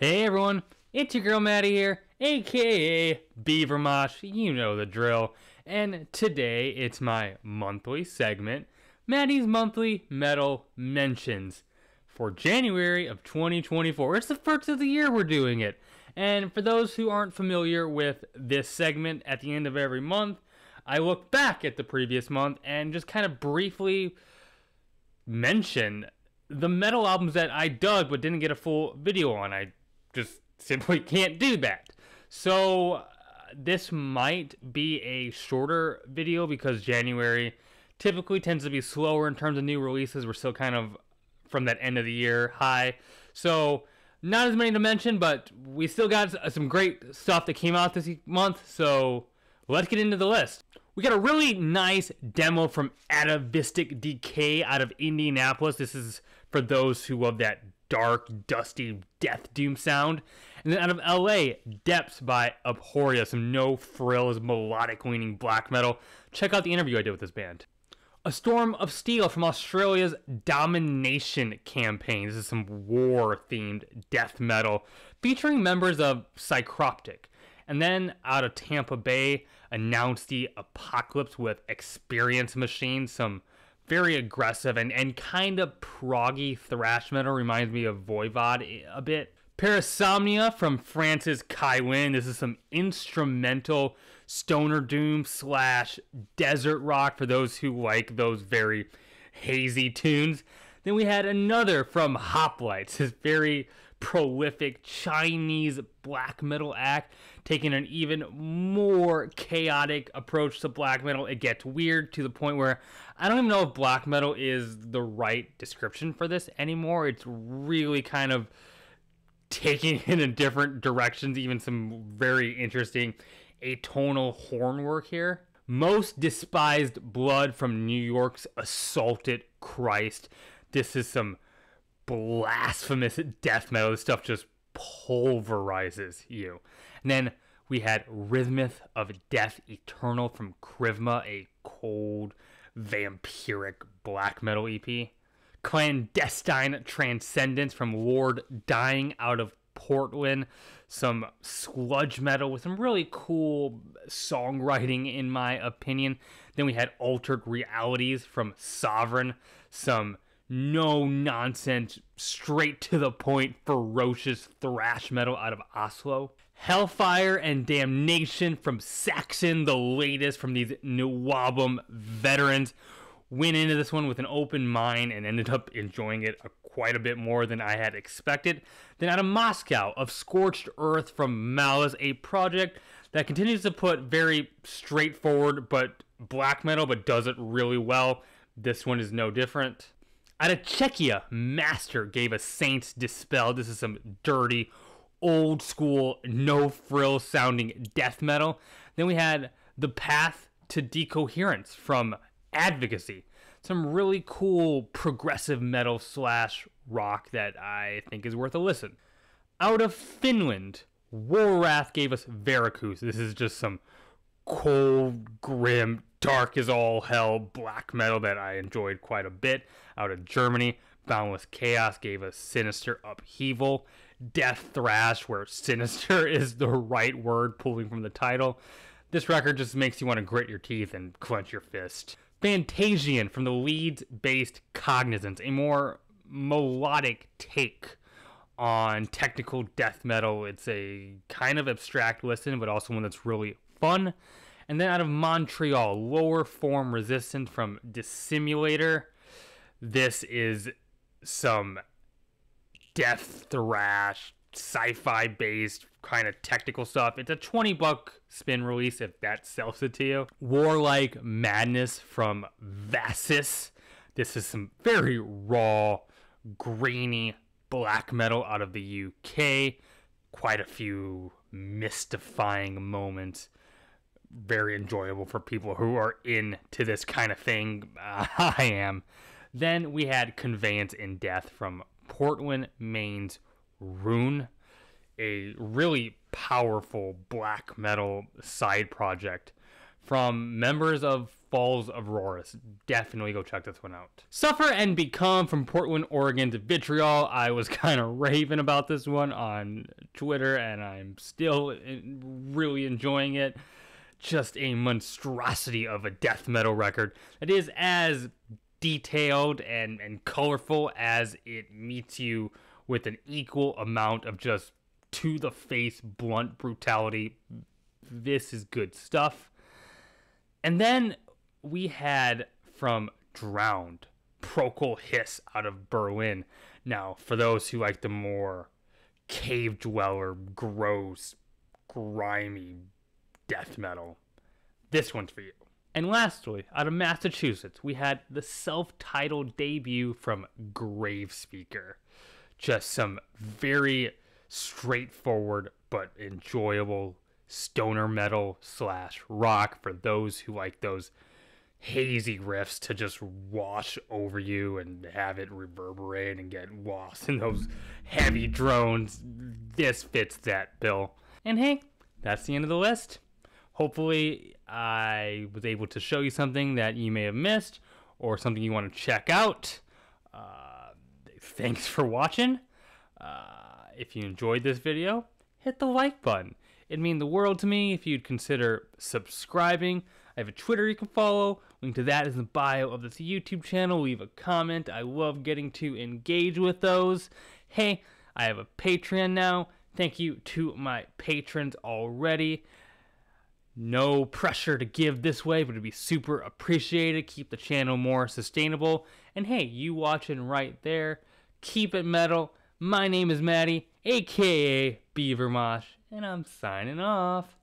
Hey everyone, it's your girl Maddie here, aka Beaver Mosh, you know the drill. And today it's my monthly segment, Maddie's Monthly Metal Mentions for January of 2024. It's the first of the year we're doing it. And for those who aren't familiar with this segment, at the end of every month, I look back at the previous month and just kind of briefly mention the metal albums that I dug but didn't get a full video on. I just simply can't do that. So this might be a shorter video because January typically tends to be slower in terms of new releases. We're still kind of from that end of the year high. So not as many to mention, but we still got some great stuff that came out this month. So let's get into the list. We got a really nice demo from Atavistic Decay out of Indianapolis. This is for those who love that dark, dusty death doom sound. And then out of LA, Depths by Abhorria, some no frills, melodic leaning black metal. Check out the interview I did with this band. A Storm of Steel from Australia's Domination Campaign. This is some war-themed death metal featuring members of Psychroptic. And then out of Tampa Bay, Announce the Apocalypse with Experience Machine, some very aggressive and kind of proggy thrash metal. Reminds me of Voivod a bit. Parasomnia from France's Kai Wynn. This is some instrumental stoner doom / desert rock for those who like those very hazy tunes. Then we had another from Hoplites, this very prolific Chinese black metal act, taking an even more chaotic approach to black metal. It gets weird to the point where I don't even know if black metal is the right description for this anymore. It's really kind of taking it in different directions, even some very interesting atonal horn work here. Most Despised Blood from New York's Assaulted Christ. This is some blasphemous death metal. This stuff just pulverizes you. And then we had Rhythmith of Death Eternal from Krivma, a cold, vampiric black metal EP. Clandestine Transcendence from Lord Dying out of Portland. Some sludge metal with some really cool songwriting in my opinion. Then we had Altered Realities from Sovereign. Some no nonsense, straight to the point, ferocious thrash metal out of Oslo. Hellfire and Damnation from Saxon, the latest from these Nwabum veterans. Went into this one with an open mind and ended up enjoying it quite a bit more than I had expected. Then out of Moscow, of Scorched Earth from Malice, a project that continues to put very straightforward but black metal, but does it really well. This one is no different. Out of Czechia, Master gave us Saints Dispelled. This is some dirty, old school, no frill sounding death metal. Then we had The Path to Decoherence from Advocacy. Some really cool progressive metal / rock that I think is worth a listen. Out of Finland, Warwrath gave us Veracruz. This is just some cold, grim, dark as all hell black metal that I enjoyed quite a bit. Out of Germany, Boundless Chaos gave us Sinister Upheaval. Death thrash, where sinister is the right word, pulling from the title. This record just makes you want to grit your teeth and clench your fist. Fantasian from the Leeds-based Cognizance, a more melodic take on technical death metal. It's a kind of abstract listen, but also one that's really fun. And then out of Montreal, Lower Form Resistance from Dissimulator. This is some death thrash, sci-fi based kind of technical stuff. It's a $20 spin release if that sells it to you. Warlike Madness from Vassis. This is some very raw, grainy black metal out of the UK. Quite a few mystifying moments. Very enjoyable for people who are into this kind of thing. I am. Then we had Conveyance in Death from Portland, Maine's Rune, a really powerful black metal side project from members of Falls of Rorus. Definitely go check this one out. Suffer and Become from Portland, Oregon to Vitriol. I was kind of raving about this one on Twitter, and I'm still really enjoying it. Just a monstrosity of a death metal record that is as detailed and colorful as it meets you with an equal amount of just to-the-face blunt brutality. This is good stuff. And then we had from Drowned, Procol Hiss out of Berlin. Now, for those who like the more cave dweller, gross, grimy death metal, this one's for you. And lastly, out of Massachusetts, we had the self-titled debut from Gravespeaker. Just some very straightforward but enjoyable stoner metal / rock for those who like those hazy riffs to just wash over you and have it reverberate and get lost in those heavy drones. This fits that bill. And hey, that's the end of the list. Hopefully I was able to show you something that you may have missed or something you want to check out. Thanks for watching. If you enjoyed this video, hit the like button. It'd mean the world to me if you'd consider subscribing. I have a Twitter you can follow. Link to that is in the bio of this YouTube channel. Leave a comment. I love getting to engage with those. Hey, I have a Patreon now. Thank you to my patrons already. No pressure to give this way, but it'd be super appreciated. Keep the channel more sustainable. And hey, you watching right there, keep it metal. My name is Maddie, aka Beaver Mosh, and I'm signing off.